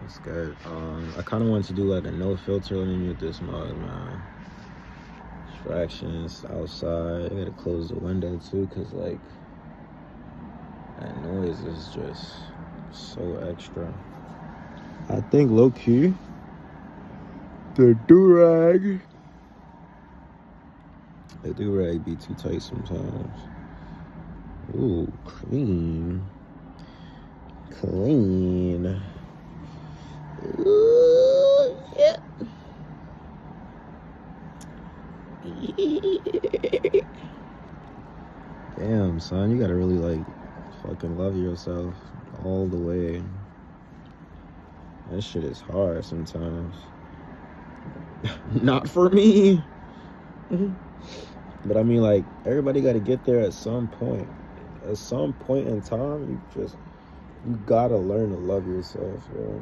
It's good. I kind of wanted to do like a no filter. Let me mute this mug, man. Distractions outside. I gotta close the window too, cause like that noise is just so extra. I think low key the do-rag be too tight sometimes. Ooh, clean. Ooh, yeah. Damn, son, you gotta really like fucking love yourself all the way. That shit is hard sometimes. Not for me. But I mean, like, everybody gotta get there at some point. At some point in time, you gotta learn to love yourself, bro.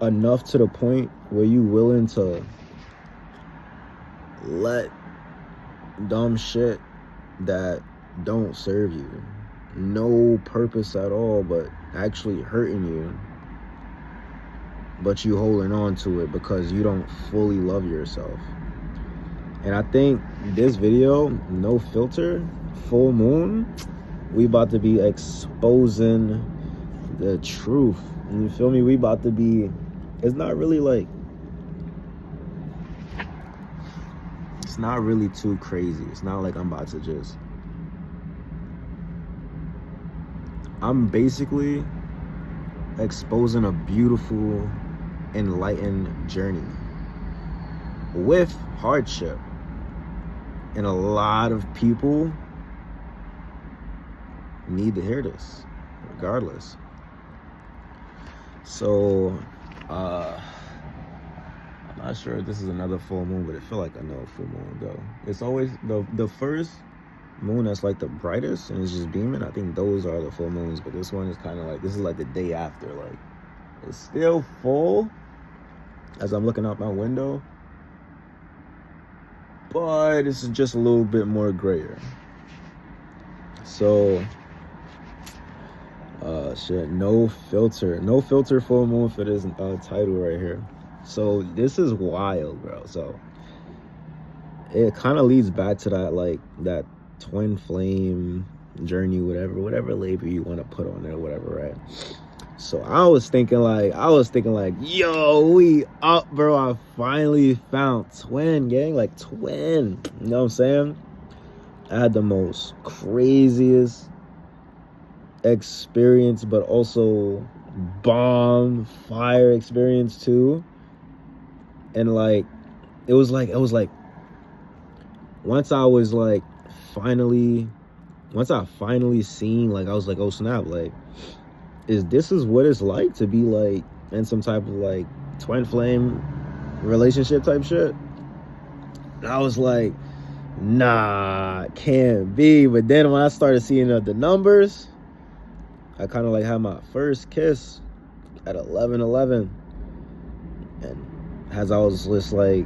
Enough to the point where you willing to let dumb shit that don't serve you, no purpose at all, but actually hurting you, but you holding on to it because you don't fully love yourself. And I think this video, no filter, full moon, we about to be exposing the truth. You feel me? We about to be, it's not really like, it's not really too crazy. It's not like I'm about to just, I'm basically exposing a beautiful, enlightened journey with hardship. And a lot of people need to hear this, regardless. So, I'm not sure if this is another full moon, but it feel like another full moon though. It's always the first moon that's like the brightest and it's just beaming. I think those are the full moons, but this one is kind of like, this is like the day after. Like, it's still full as I'm looking out my window, but it's just a little bit more grayer. So, shit, no filter full moon for this title right here. So this is wild, bro. So it kind of leads back to that, like, that twin flame journey, whatever label you want to put on there, whatever, right? So I was thinking like, yo, we up, bro. I finally found twin, gang, like twin. You know what I'm saying? I had the most craziest experience, but also bomb fire experience too. And like, it was like, once I finally seen, like, I was like, oh snap, like, this is what it's like to be like in some type of like twin flame relationship type shit. And I was like, nah, can't be. But then when I started seeing the numbers, I kind of like had my first kiss at 11:11, and as I was just like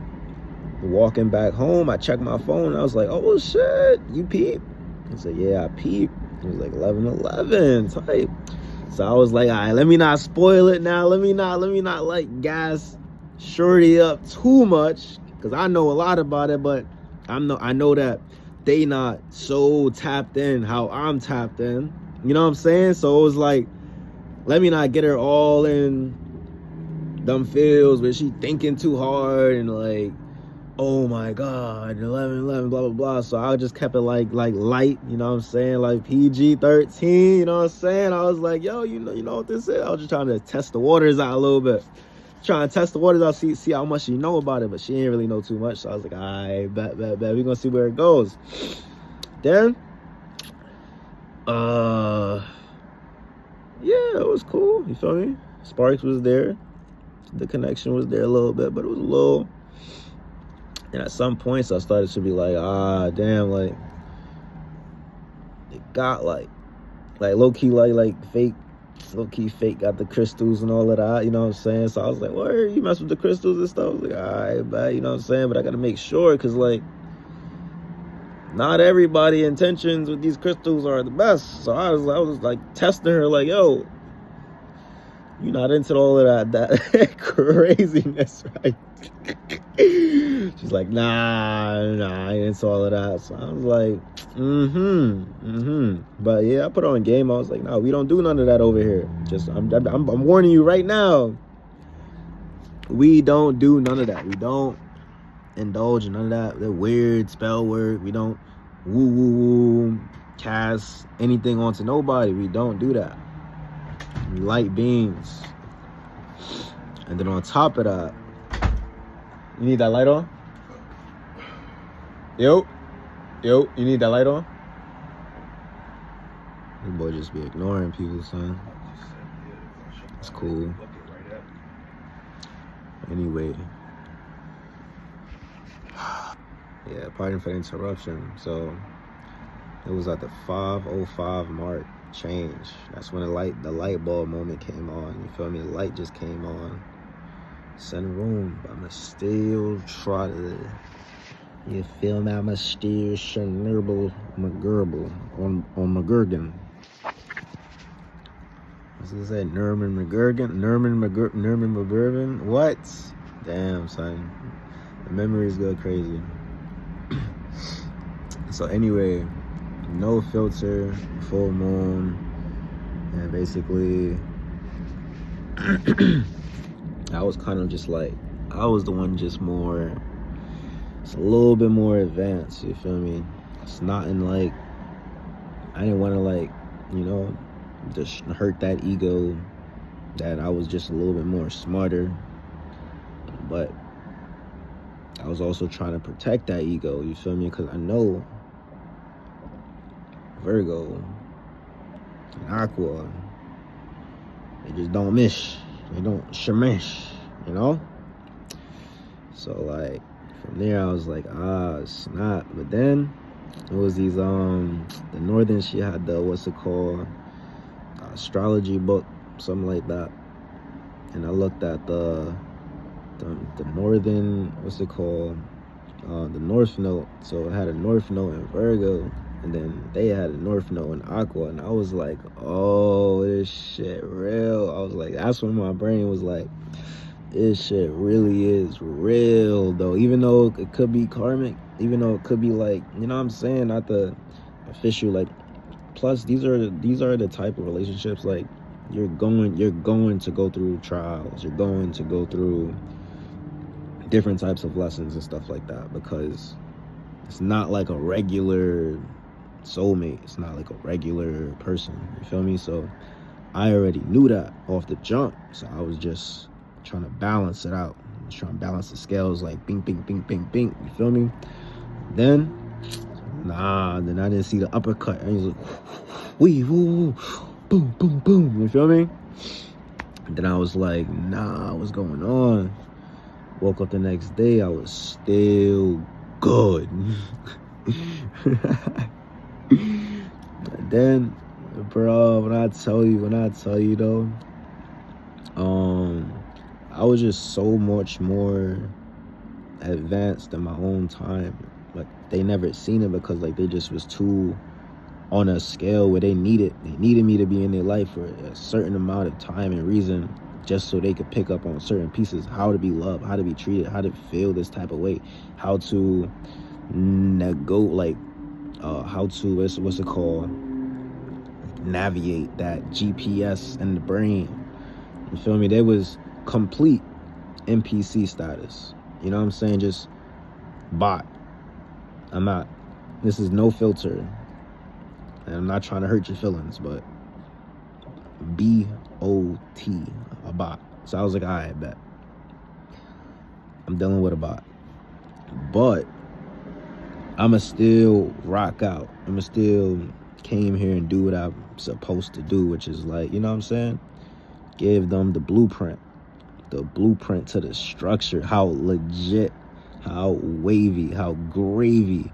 walking back home, I checked my phone and I was like, oh shit, you peep? He said, yeah, I peep. It was like 11:11 type. So I was like, all right, let me not spoil it now. Let me not like gas shorty up too much, because I know a lot about it, but I know that they not so tapped in how I'm tapped in. You know what I'm saying? So it was like, let me not get her all in them feels where she thinking too hard and like, oh my God, 11:11, blah, blah, blah. So I just kept it like light, you know what I'm saying? Like PG-13, you know what I'm saying? I was like, yo, you know what this is? I was just trying to test the waters out a little bit. Trying to test the waters out, see how much she know about it, but she didn't really know too much. So I was like, all right, bet. We're gonna see where it goes. Then, yeah, it was cool. You feel me? Sparks was there. The connection was there a little bit, but it was a little. And at some points, I started to be like, damn, like, it got like low-key, like fake, low-key fake, got the crystals and all of that, you know what I'm saying? So I was like, where you mess with the crystals and stuff? I was like, all right, bet, you know what I'm saying? But I got to make sure, because, like, not everybody intentions with these crystals are the best. So I was like testing her, like, yo, You're not into all of that craziness, right? She's like, nah, I ain't into all of that. So I was like, But yeah, I put on game. I was like, nah, we don't do none of that over here. Just, I'm warning you right now. We don't do none of that. We don't indulge in none of that. The weird spell word. We don't woo cast anything onto nobody. We don't do that. We light beings. And then on top of that, you need that light on? Yo, you need that light on? This boy just be ignoring people, son. It's cool. Anyway. Yeah, pardon for the interruption. So, it was at the 5:05 mark change. That's when the light bulb moment came on. You feel me? The light just came on. Center room, but I'ma still try to, you feel me? I'ma still Chernobyl McGurble on McGurgan. What's it say? Nerman McGurgan? What? Damn, son. The memories go crazy. So anyway, no filter, full moon, and basically I was kind of just like, I was the one just more, it's a little bit more advanced, you feel me? It's not in like, I didn't want to like, you know, just hurt that ego, that I was just a little bit more smarter, but I was also trying to protect that ego, you feel me? Because I know Virgo and Aqua, they just don't miss, they don't shemish, you know? So like from there I was like, snap. But then it was these the Northern, she had the, what's it called, astrology book, something like that, and I looked at the Northern, what's it called, the North Node. So it had a North Node in Virgo, and then they had a North Node in Aqua, and I was like, oh, this shit real. I was like, that's when my brain was like, this shit really is real though, even though it could be karmic, even though it could be like, you know what I'm saying, not the official, like, plus these are the type of relationships, like, you're going to go through trials, you're going to go through different types of lessons and stuff like that, because it's not like a regular soulmate, it's not like a regular person, you feel me? So I already knew that off the jump, so I was just trying to balance it out, just trying to balance the scales, like bing bing bing bing bing, you feel me? Then I didn't see the uppercut, and he's like, wee woo, boom boom boom, you feel me? And then I was like, nah, what's going on? Woke up the next day, I was still good. And then, bro, when I tell you though, I was just so much more advanced in my own time. Like, they never seen it because, like, they just was too on a scale where they needed me to be in their life for a certain amount of time and reason, just so they could pick up on certain pieces, how to be loved, how to be treated, how to feel this type of way, how to how to, what's it called, navigate that GPS in the brain. You feel me? There was complete NPC status. You know what I'm saying? Just bot. This is no filter. And I'm not trying to hurt your feelings, but B-O-T, a bot. So I was like, all right, bet. I'm dealing with a bot. But I'ma still rock out. I'ma still came here and do what I'm supposed to do, which is like, you know what I'm saying? Give them the blueprint to the structure, how legit, how wavy, how gravy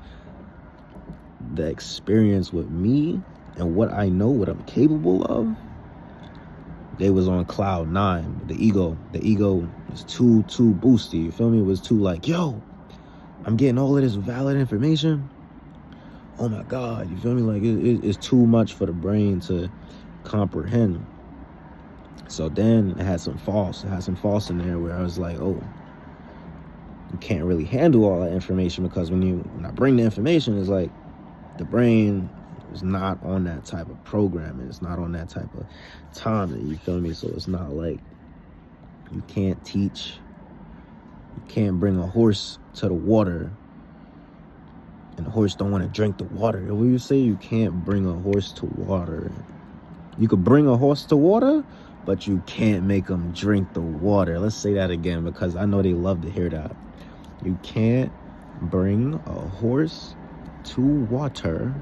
the experience with me and what I know, what I'm capable of. They was on cloud 9. The ego was too boosty, you feel me? It was too like, yo, I'm getting all of this valid information. Oh my God, you feel me? Like, it's too much for the brain to comprehend. So then it had some false in there where I was like, oh, you can't really handle all that information, because when I bring the information, it's like the brain is not on that type of programming. It's not on that type of time. You feel me? So it's not like you can't teach. You can't bring a horse to the water and the horse don't want to drink the water. What you say? You can't bring a horse to water. You could bring a horse to water, but you can't make them drink the water. Let's say that again, because I know they love to hear that. You can't bring a horse to water.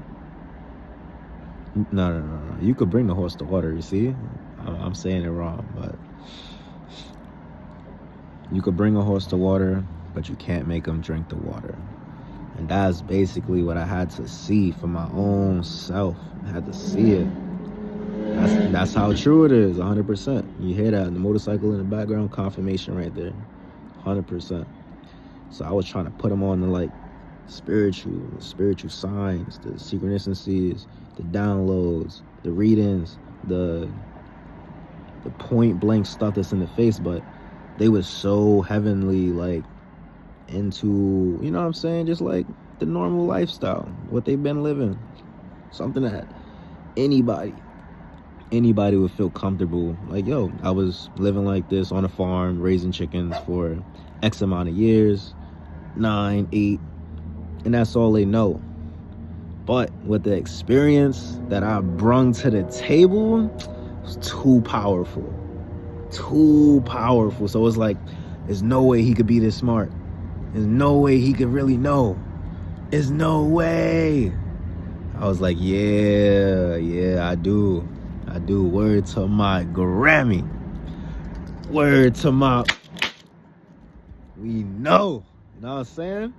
No. You could bring the horse to water, you see? I'm saying it wrong, but you could bring a horse to water, but you can't make them drink the water. And that's basically what I had to see for my own self. I had to see it. That's how true it is, 100%. You hear that, the motorcycle in the background, confirmation right there, 100%. So I was trying to put them on the like spiritual signs, the synchronicities, the downloads, the readings, the point blank stuff that's in the face, but they was so heavenly, like into, you know what I'm saying, just like the normal lifestyle, what they've been living, something that anybody would feel comfortable. Like, yo, I was living like this on a farm, raising chickens for X amount of years, 9, 8, and that's all they know. But with the experience that I brung to the table, it was too powerful. So it's like, there's no way he could be this smart. There's no way he could really know. There's no way. I was like, yeah, I do. Word to my Grammy. Word to my... We know. You know what I'm saying?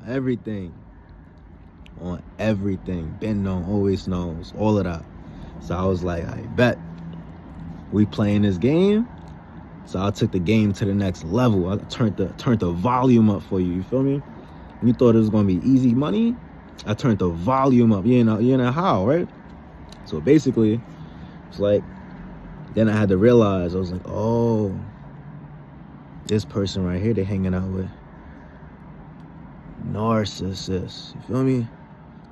Everything. On everything. Been known, always knows. All of that. So I was like, I bet. We playing this game. So I took the game to the next level. I turned the volume up for you. You feel me? You thought it was gonna be easy money. I turned the volume up. You know how, right? So basically, it's like, then I had to realize, I was like, oh, this person right here, they hanging out with narcissists. You feel me?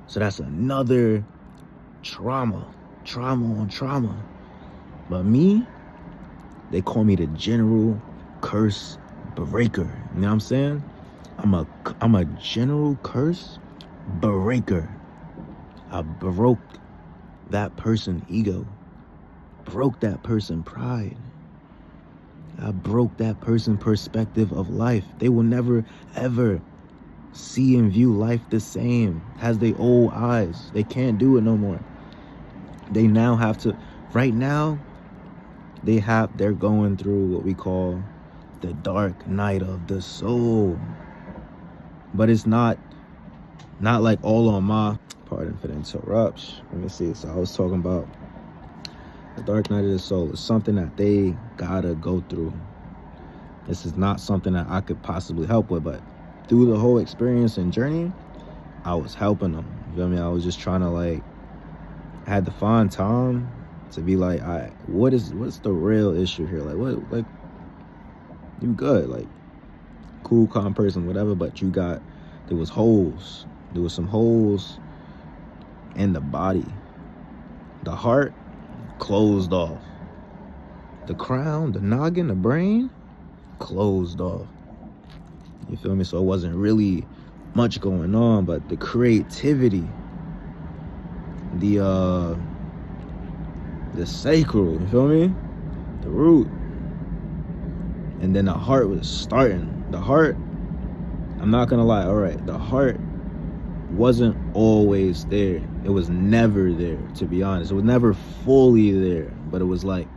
So that's another trauma on trauma. But me, they call me the general curse breaker. You know what I'm saying? I'm a general curse breaker. I broke that person's ego. Broke that person's pride. I broke that person's perspective of life. They will never, ever see and view life the same as they old eyes. They can't do it no more. They now have to, right now, they're going through what we call the dark night of the soul. But it's not like all on my, pardon for the interruption. Let me see. So I was talking about the dark night of the soul. It's something that they gotta go through. This is not something that I could possibly help with, but through the whole experience and journey, I was helping them. You feel me? I was just trying to, like, I had to find time to be like, all right, what's the real issue here? Like, what, like, you good, like, cool, calm person, whatever, but there was holes. There was some holes in the body. The heart closed off. The crown, the noggin, the brain closed off. You feel me? So it wasn't really much going on, but the creativity, the sacral, you feel me? The root. And then the heart was starting. The heart, I'm not gonna lie, all right, the heart wasn't always there. It was never there, to be honest. It was never fully there, but it was like,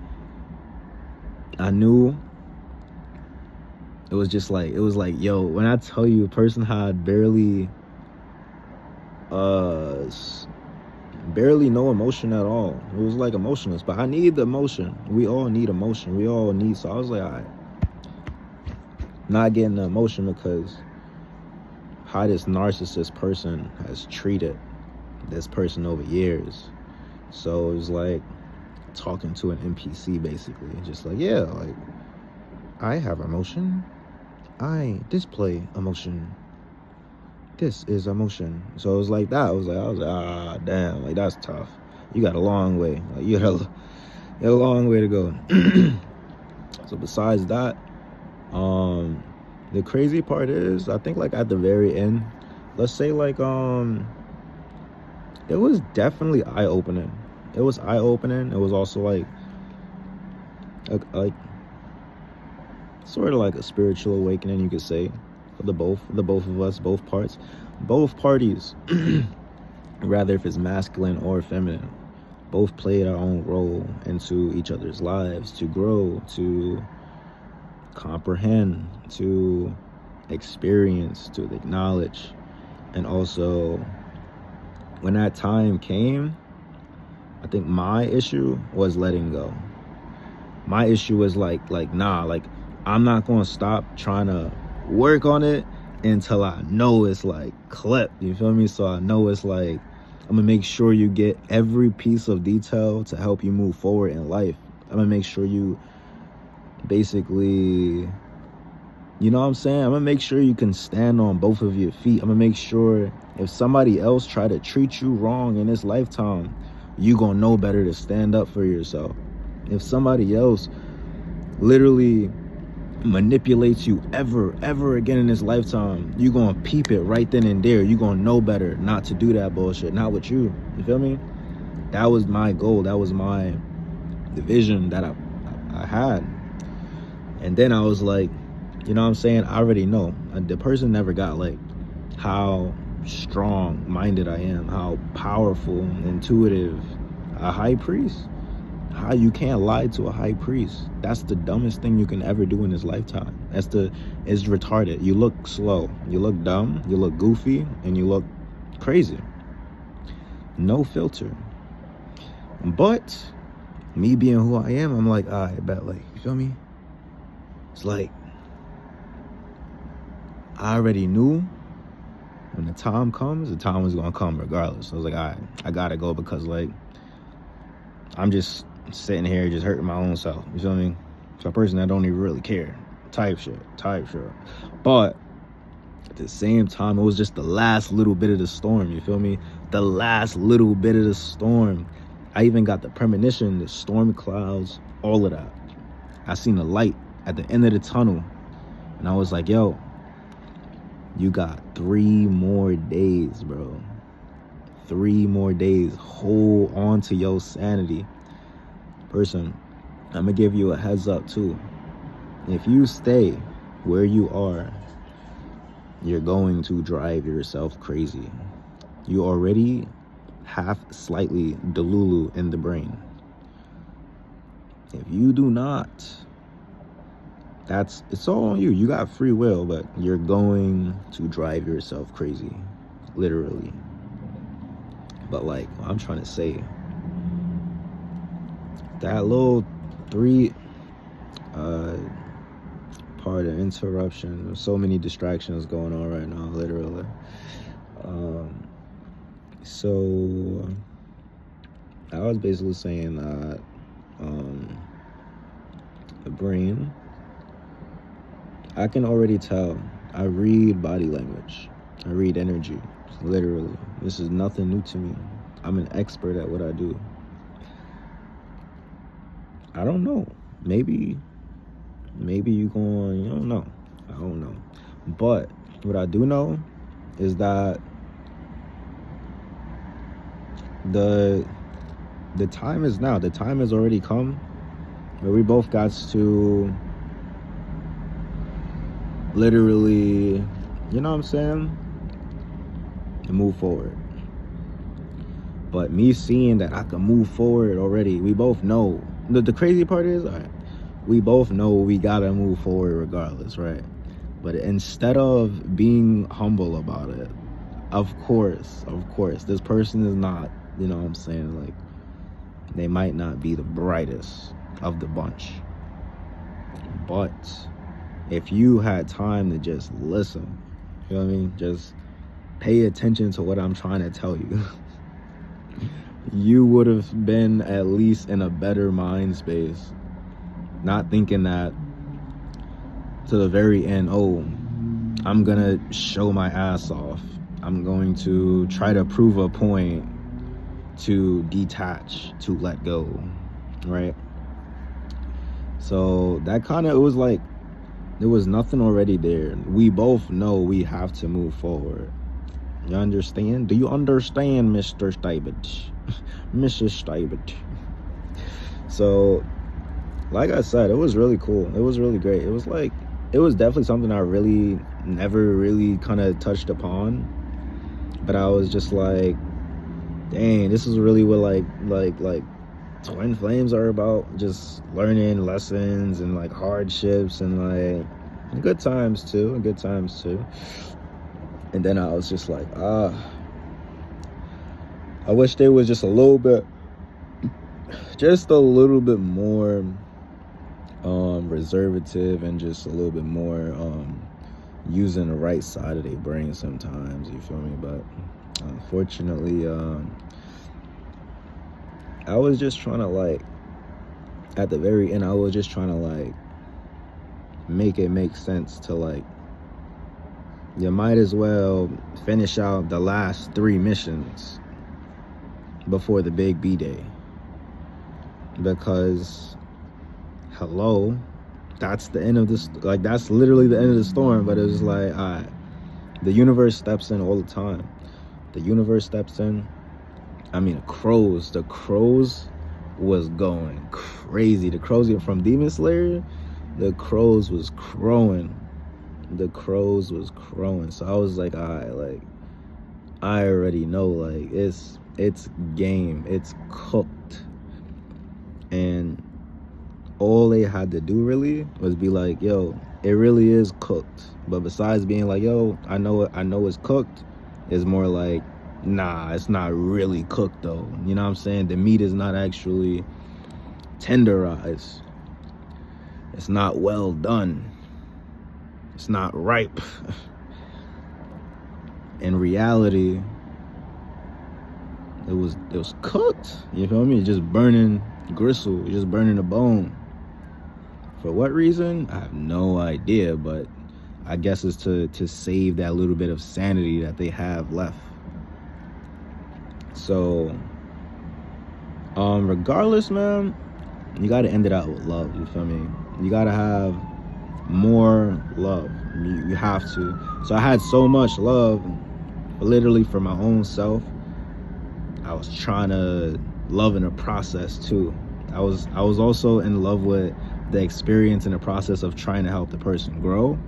I knew. It was just like, yo, when I tell you, a person had barely no emotion at all. It was like emotionless, but I need the emotion. We all need emotion. So I was like, all right, not getting the emotion because how this narcissist person has treated this person over years. So it was like, talking to an NPC basically. Just like, yeah, like, I have emotion. I display emotion. This is emotion. So it was like that. I was like, ah, damn, like that's tough. You got a long way. Like you got a long way to go. So besides that, the crazy part is, I think like at the very end, let's say like it was definitely eye opening. It was eye opening. It was also like sort of like a spiritual awakening, you could say, for the both of us, both parties, rather if it's masculine or feminine, both played our own role into each other's lives to grow, to comprehend, to experience, to acknowledge. And also, when that time came, I think my issue was letting go. My issue was like nah, like I'm not gonna stop trying to work on it until I know it's like clipped, you feel me? So I know it's like, I'm gonna make sure you get every piece of detail to help you move forward in life. I'm gonna make sure you basically, you know what I'm saying? I'm gonna make sure you can stand on both of your feet. I'm gonna make sure if somebody else try to treat you wrong in this lifetime, you gonna know better to stand up for yourself. If somebody else literally manipulates you ever again in this lifetime, you gonna peep it right then and there. You gonna know better not to do that bullshit. Not with you. You feel me? That was my goal. That was the vision that I had. And then I was like, you know what I'm saying? I already know. The person never got like how strong-minded I am, how powerful, intuitive, a high priest. How you can't lie to a high priest. That's the dumbest thing you can ever do in this lifetime. It's retarded. You look slow, you look dumb, you look goofy, and you look crazy. No filter. But me being who I am, I'm like, I bet, like, you feel me? It's like, I already knew when the time comes, the time was gonna come regardless. So I was like, all right, I gotta go, because like, I'm just sitting here just hurting my own self. You feel me? So a person that don't even really care. Type shit. But at the same time, it was just the last little bit of the storm. You feel me? The last little bit of the storm. I even got the premonition, the storm clouds, all of that. I seen the light at the end of the tunnel. And I was like, yo, you got 3 more days, bro. 3 more days. Hold on to your sanity. Person, I'm gonna give you a heads up too. If you stay where you are, you're going to drive yourself crazy. You already slightly delulu in the brain. If you do not, it's all on you. You got free will, but you're going to drive yourself crazy, literally. But like, I'm trying to say, that little 3 part of interruption. There's so many distractions going on right now, literally. So I was basically saying that the brain, I can already tell. I read body language. I read energy. Literally. This is nothing new to me. I'm an expert at what I do. I don't know. Maybe you going, you don't know. I don't know. But what I do know is that the time is now. The time has already come where we both got to literally, you know what I'm saying, move forward. But me seeing that I can move forward already, we both know. The crazy part is, all right, we both know we gotta move forward regardless, right? But instead of being humble about it, of course, this person is not, you know what I'm saying, like, they might not be the brightest of the bunch. But if you had time to just listen, you know what I mean? Just pay attention to what I'm trying to tell you. you would have been at least in a better mind space, not thinking that to the very end, oh, I'm gonna show my ass off, I'm going to try to prove a point, to detach, to let go, right? So that kind of, it was like there was nothing already there. We both know we have to move forward. You understand? Do you understand, Mr. Stibert? Mrs. Stibert. So, like I said, it was really cool. It was really great. It was like, it was definitely something I really never really kind of touched upon. But I was just like, dang, this is really what like twin flames are about. Just learning lessons and like hardships and like good times too. And then I was just like, I wish there was just a little bit more reservative, and just a little bit more using the right side of their brain sometimes, you feel me? But unfortunately, I was just trying to, like, at the very end, I was just trying to like make it make sense to, like, you might as well finish out the last 3 missions before the big B-Day, because hello, that's the end of this, like, that's literally the end of the storm. But it was like, the universe steps in all the time. The universe steps in. I mean, the crows was going crazy. The crows from Demon Slayer, the crows was crowing. So I was like, like, I already know, like, it's game, it's cooked. And all they had to do really was be like, yo, it really is cooked. But besides being like, yo, I know it's cooked, it's more like, nah, it's not really cooked though. You know what I'm saying? The meat is not actually tenderized. It's not well done. It's not ripe. In reality, it was cooked. You feel me? Just burning gristle, just burning the bone. For what reason? I have no idea, but I guess it's to save that little bit of sanity that they have left. So, regardless, man, you gotta end it out with love, you feel me? You gotta have more love. You have to. So I had so much love, literally, for my own self. I was trying to love in the process too. I was also in love with the experience and the process of trying to help the person grow.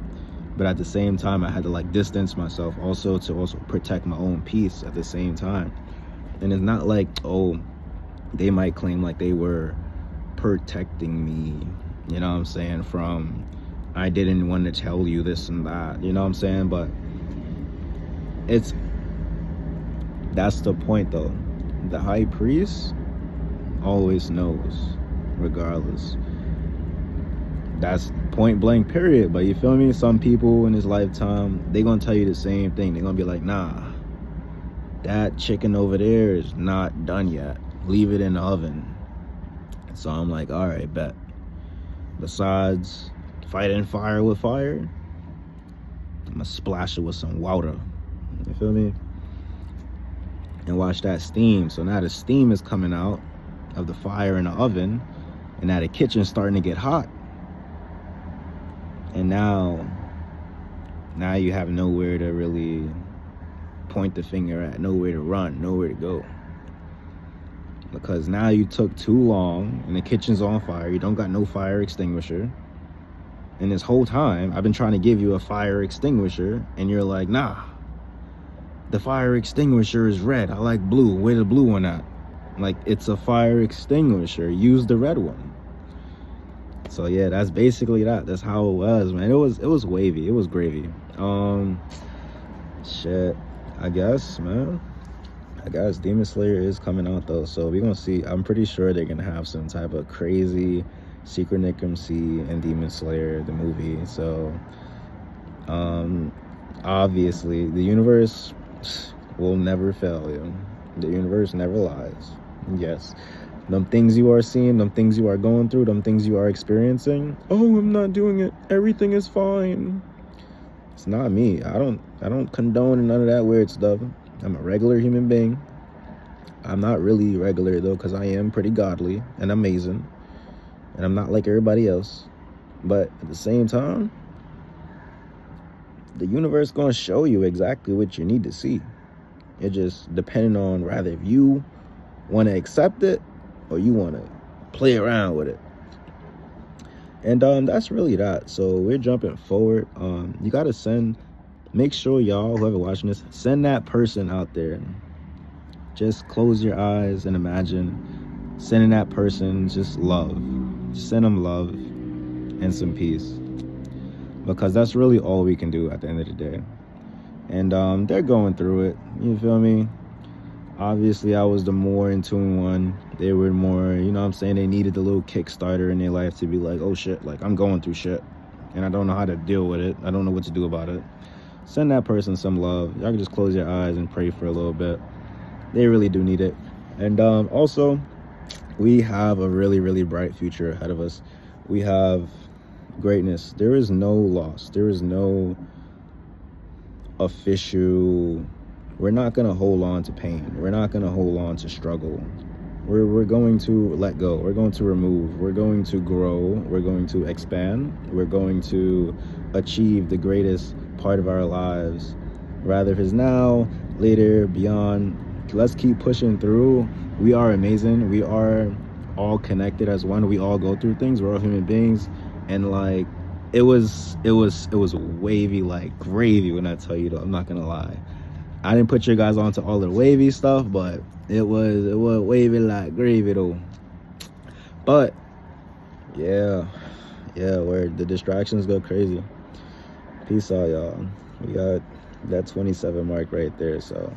But at the same time, I had to, like, distance myself also to also protect my own peace at the same time. And it's not like, oh, they might claim like they were protecting me, you know what I'm saying, from, I didn't want to tell you this and that, you know what I'm saying? But that's the point though. The high priest always knows, regardless. That's point blank, period. But you feel me? Some people in his lifetime, they gonna tell you the same thing. They're gonna be like, nah, that chicken over there is not done yet. Leave it in the oven. So I'm like, all right, bet. Besides fighting fire with fire, I'm gonna splash it with some water. You feel me? And watch that steam. So now the steam is coming out of the fire in the oven, and now the kitchen's starting to get hot. And now you have nowhere to really point the finger at, nowhere to run, nowhere to go. Because now you took too long and the kitchen's on fire. You don't got no fire extinguisher. And this whole time, I've been trying to give you a fire extinguisher, and you're like, nah, the fire extinguisher is red. I like blue. Where the blue one at? Like, it's a fire extinguisher. Use the red one. So yeah, that's basically that. That's how it was, man. It was wavy. It was gravy. Shit. I guess, man. I guess Demon Slayer is coming out though, so we're gonna see. I'm pretty sure they're gonna have some type of crazy secret necromancy in Demon Slayer, the movie. So, obviously, the universe will never fail you. The universe never lies. Yes. Them things you are seeing, them things you are going through, them things you are experiencing. Oh, I'm not doing it. Everything is fine. It's not me. I don't condone none of that weird stuff. I'm a regular human being. I'm not really regular though, because I am pretty godly and amazing. And I'm not like everybody else. But at the same time, the universe gonna show you exactly what you need to see. It just depending on rather if you want to accept it or you want to play around with it. And that's really that. So we're jumping forward. You gotta make sure y'all, whoever watching this, send that person out there. Just close your eyes and imagine sending that person just love. Just send them love and some peace, because that's really all we can do at the end of the day. And they're going through it, you feel me? Obviously I was the more in tune one. They were more, you know what I'm saying, they needed the little Kickstarter in their life to be like, oh shit, like I'm going through shit and I don't know how to deal with it. I don't know what to do about it. Send that person some love. Y'all can just close your eyes and pray for a little bit. They really do need it. And also, we have a really, really bright future ahead of us. We have greatness. There is no loss. There is no official. We're not going to hold on to pain. We're not going to hold on to struggle. We're going to let go. We're going to remove. We're going to grow. We're going to expand. We're going to achieve the greatest part of our lives. Rather if it's now, later, beyond. Let's keep pushing through. We are amazing. We are all connected as one. We all go through things. We're all human beings. And like, it was wavy like gravy when I tell you though. I'm not going to lie. I didn't put you guys onto all the wavy stuff, but it was wavy like gravy though. But yeah, where the distractions go crazy. Peace out, y'all. We got that 27 mark right there, so